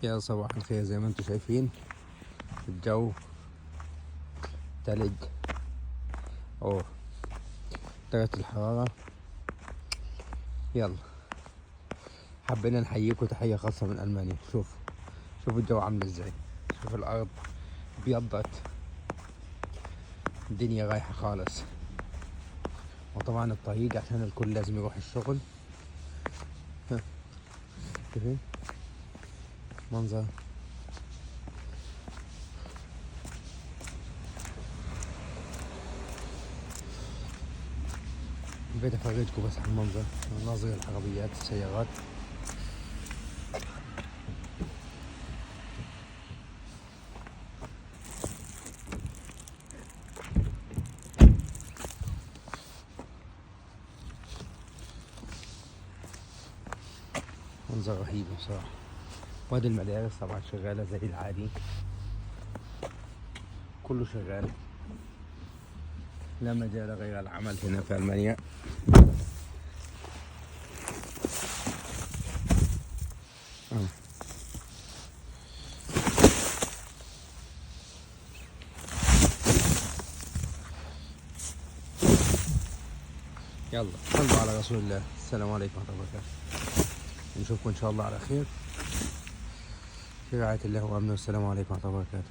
يا صباح الخير. زي ما انتم شايفين الجو تلج اوه، درجة الحرارة. يلا حبينا نحييكم تحية خاصة من ألمانيا. شوفوا الجو عامل ازاي، شوف الأرض ابيضت، الدنيا رايحة خالص. وطبعا الطريق عشان الكل لازم يروح الشغل. شايفين منظر بديت افرجكم بس على المنظر، مناظر العربيات السيارات. منظر رهيب بصراحة. وادي المدارس طبعا شغالة زي العادي، كله شغال، لا مجال غير العمل هنا في ألمانيا. يلا صلوا على رسول الله. السلام عليكم ورحمة الله وبركاته. نشوفكم إن شاء الله على خير في رعاية الله وأمنه. والسلام عليكم ورحمة الله وبركاته.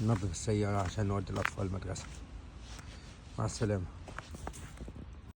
ننظف السيارة عشان نودي الأطفال المدرسة. مع السلامة.